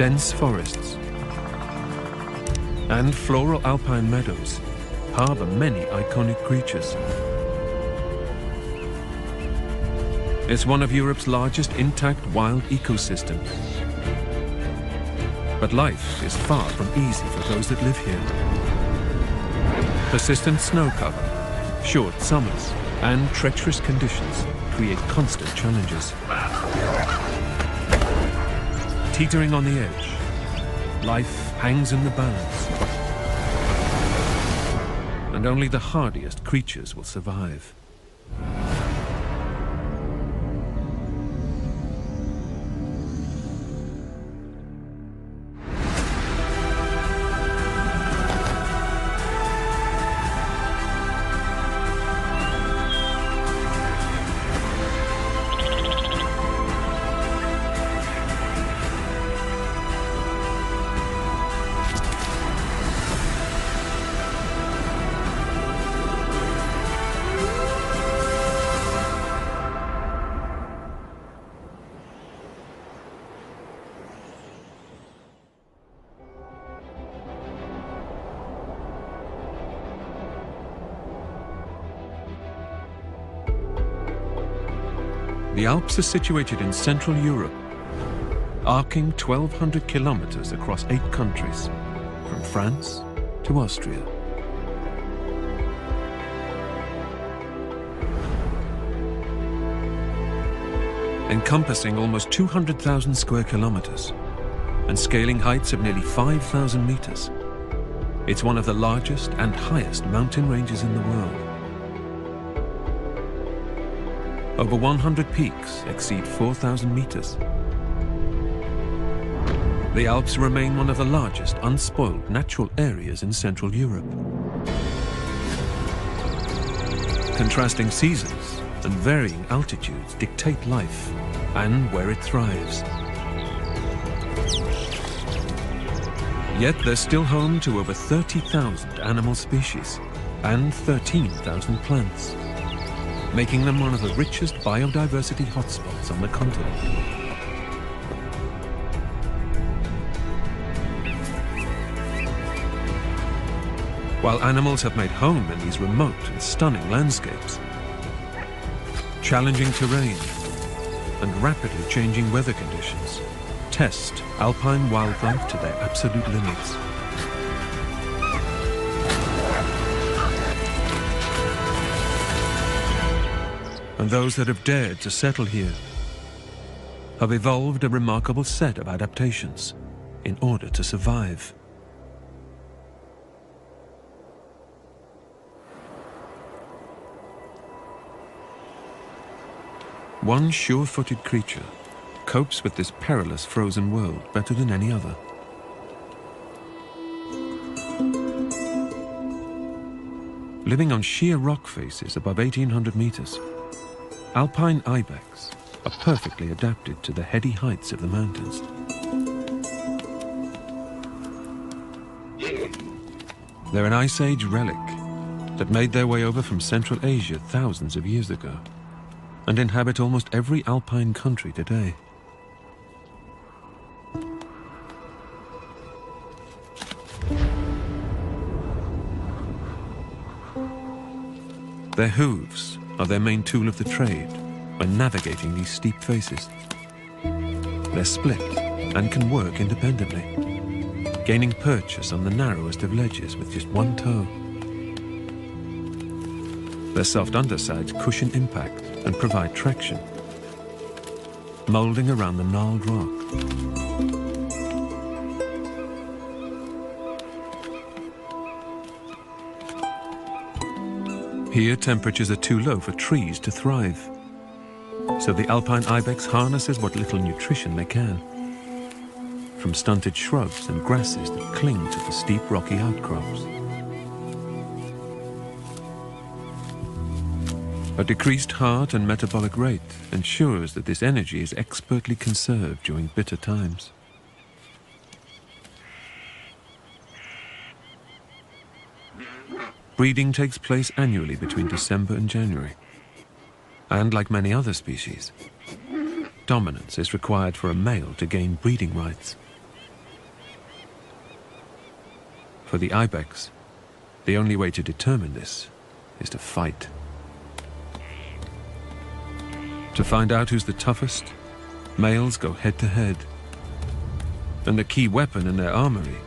dense forests and floral alpine meadows harbor many iconic creatures. It's one of Europe's largest intact wild ecosystems. But life is far from easy for those that live here. Persistent snow cover, short summers, and treacherous conditions create constant challenges. Teetering on the edge, life hangs in the balance. And only the hardiest creatures will survive. The Alps are situated in Central Europe, arcing 1,200 kilometers across 8 countries, from France to Austria. Encompassing almost 200,000 square kilometers and scaling heights of nearly 5,000 meters, it's one of the largest and highest mountain ranges in the world. Over 100 peaks exceed 4,000 meters. The Alps remain one of the largest unspoiled natural areas in Central Europe. Contrasting seasons and varying altitudes dictate life and where it thrives. Yet they're still home to over 30,000 animal species and 13,000 plants, making them one of the richest biodiversity hotspots on the continent. While animals have made home in these remote and stunning landscapes, challenging terrain and rapidly changing weather conditions test alpine wildlife to their absolute limits. And those that have dared to settle here have evolved a remarkable set of adaptations in order to survive. One sure-footed creature copes with this perilous frozen world better than any other. Living on sheer rock faces above 1,800 meters, alpine ibex are perfectly adapted to the heady heights of the mountains. They're an Ice Age relic that made their way over from Central Asia thousands of years ago and inhabit almost every alpine country today. Their hooves are their main tool of the trade when navigating these steep faces. They're split and can work independently, gaining purchase on the narrowest of ledges with just one toe. Their soft undersides cushion impact and provide traction, molding around the gnarled rock. Here, temperatures are too low for trees to thrive, so the alpine ibex harnesses what little nutrition they can from stunted shrubs and grasses that cling to the steep rocky outcrops. A decreased heart and metabolic rate ensures that this energy is expertly conserved during bitter times. Breeding takes place annually between December and January. And like many other species, dominance is required for a male to gain breeding rights. For the ibex, the only way to determine this is to fight. To find out who's the toughest, males go head-to-head. And the key weapon in their armory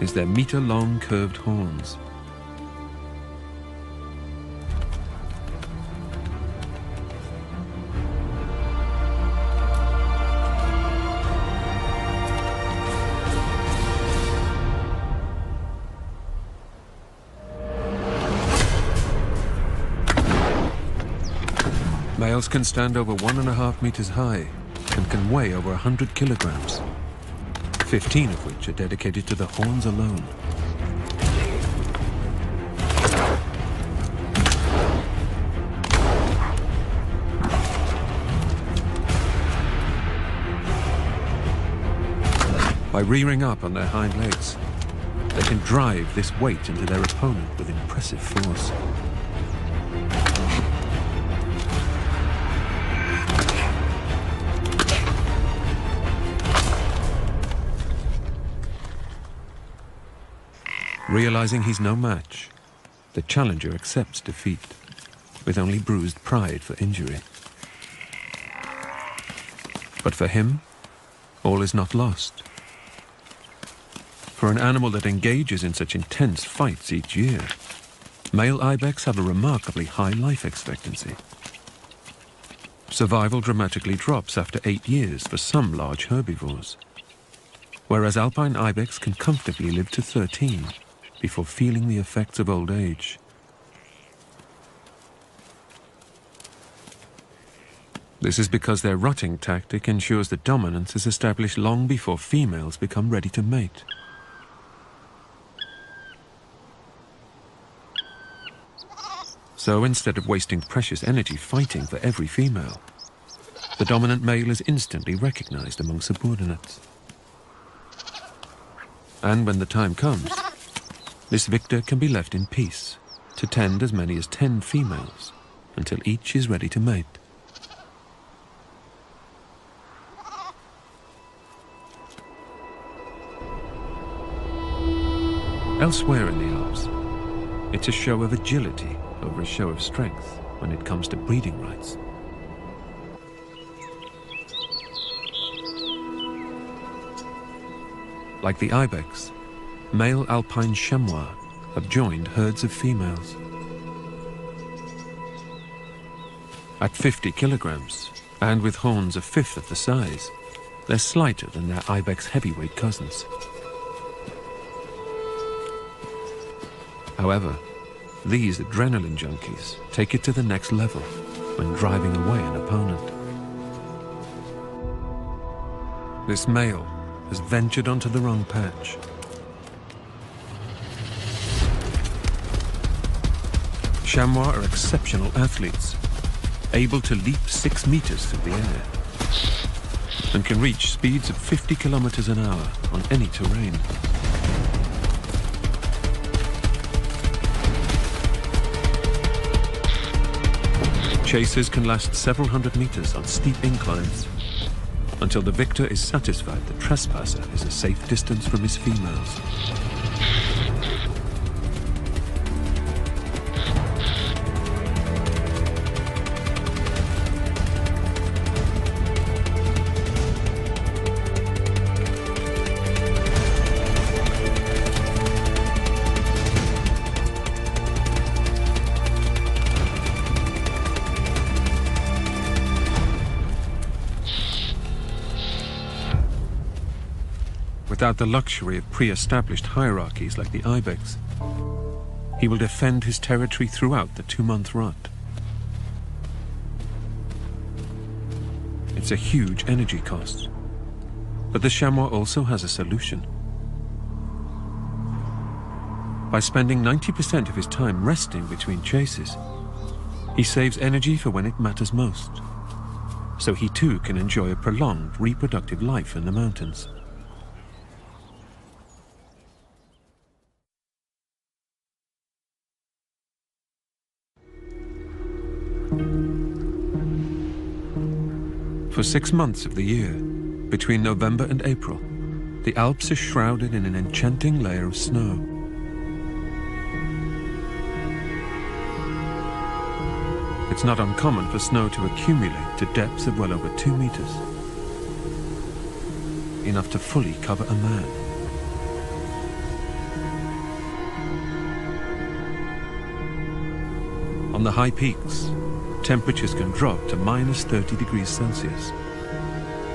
is their meter-long curved horns. Males can stand over 1.5 meters high and can weigh over 100 kilograms, 15 of which are dedicated to the horns alone. By rearing up on their hind legs, they can drive this weight into their opponent with impressive force. Realizing he's no match, the challenger accepts defeat, with only bruised pride for injury. But for him, all is not lost. For an animal that engages in such intense fights each year, male ibex have a remarkably high life expectancy. Survival dramatically drops after 8 years for some large herbivores, whereas alpine ibex can comfortably live to 13 before feeling the effects of old age. This is because their rutting tactic ensures that dominance is established long before females become ready to mate. So instead of wasting precious energy fighting for every female, the dominant male is instantly recognized among subordinates. And when the time comes, this victor can be left in peace to tend as many as 10 females until each is ready to mate. Elsewhere in the Alps, it's a show of agility over a show of strength when it comes to breeding rights. Like the ibex, male alpine chamois have joined herds of females. At 50 kilograms, and with horns a fifth of the size, they're slighter than their ibex heavyweight cousins. However, these adrenaline junkies take it to the next level when driving away an opponent. This male has ventured onto the wrong patch. Chamois are exceptional athletes, able to leap 6 meters through the air, and can reach speeds of 50 kilometers an hour on any terrain. Chases can last several hundred meters on steep inclines, until the victor is satisfied the trespasser is a safe distance from his females. Without the luxury of pre-established hierarchies like the ibex, he will defend his territory throughout the 2-month rut. It's a huge energy cost, but the chamois also has a solution. By spending 90% of his time resting between chases, he saves energy for when it matters most, so he too can enjoy a prolonged reproductive life in the mountains. For 6 months of the year, between November and April, the Alps are shrouded in an enchanting layer of snow. It's not uncommon for snow to accumulate to depths of well over 2 meters, enough to fully cover a man. On the high peaks, temperatures can drop to minus 30 degrees Celsius,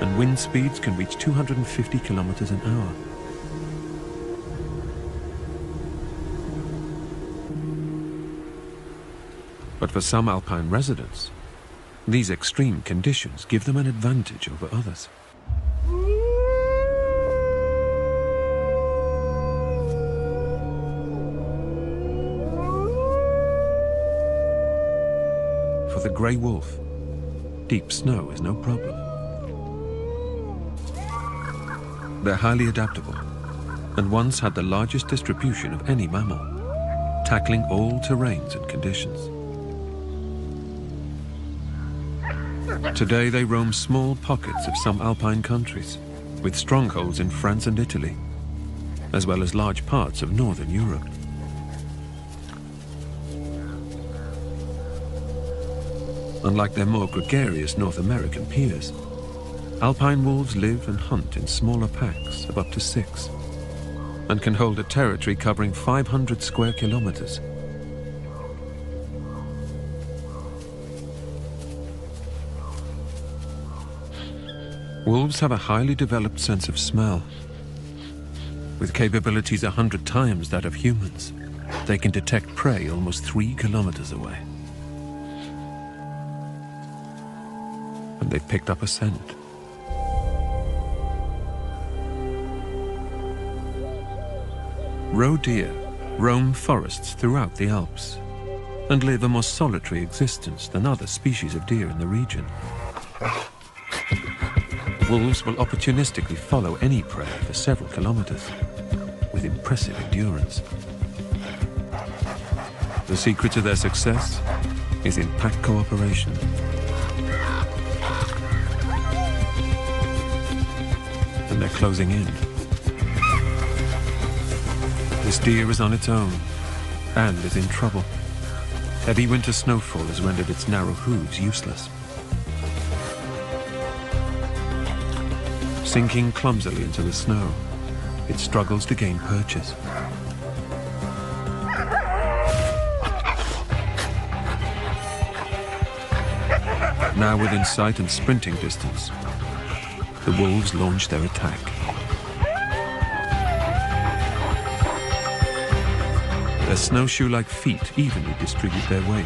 and wind speeds can reach 250 kilometers an hour. But for some alpine residents, these extreme conditions give them an advantage over others. For the grey wolf, deep snow is no problem. They're highly adaptable, and once had the largest distribution of any mammal, tackling all terrains and conditions. Today they roam small pockets of some alpine countries, with strongholds in France and Italy, as well as large parts of northern Europe. Unlike their more gregarious North American peers, alpine wolves live and hunt in smaller packs of up to 6, and can hold a territory covering 500 square kilometers. Wolves have a highly developed sense of smell. With capabilities 100 times that of humans, they can detect prey almost 3 kilometers away. And they've picked up a scent. Roe deer roam forests throughout the Alps and live a more solitary existence than other species of deer in the region. Wolves will opportunistically follow any prey for several kilometers with impressive endurance. The secret to their success is in pack cooperation. And they're closing in. This deer is on its own and is in trouble. Heavy winter snowfall has rendered its narrow hooves useless. Sinking clumsily into the snow, it struggles to gain purchase. Now within sight and sprinting distance, the wolves launch their attack. Their snowshoe-like feet evenly distribute their weight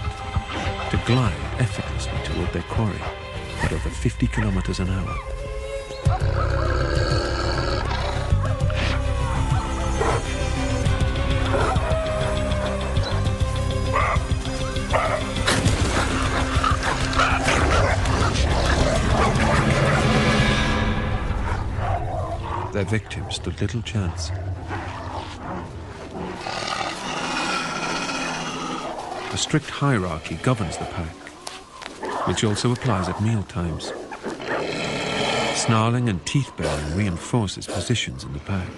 to glide effortlessly toward their quarry at over 50 kilometers an hour. Their victims stood little chance. A strict hierarchy governs the pack, which also applies at meal times. Snarling and teeth-baring reinforces positions in the pack.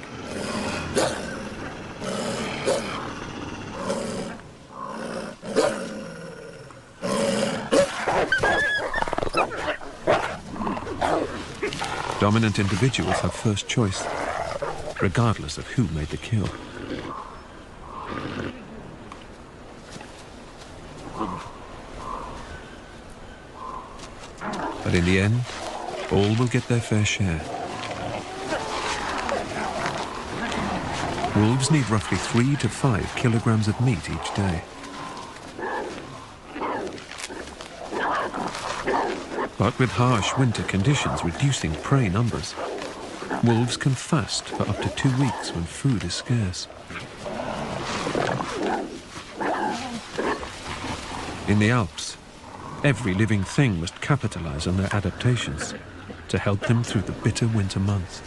Dominant individuals have first choice, regardless of who made the kill. But in the end, all will get their fair share. Wolves need roughly 3 to 5 kilograms of meat each day. But with harsh winter conditions reducing prey numbers, wolves can fast for up to 2 weeks when food is scarce. In the Alps, every living thing must capitalize on their adaptations to help them through the bitter winter months.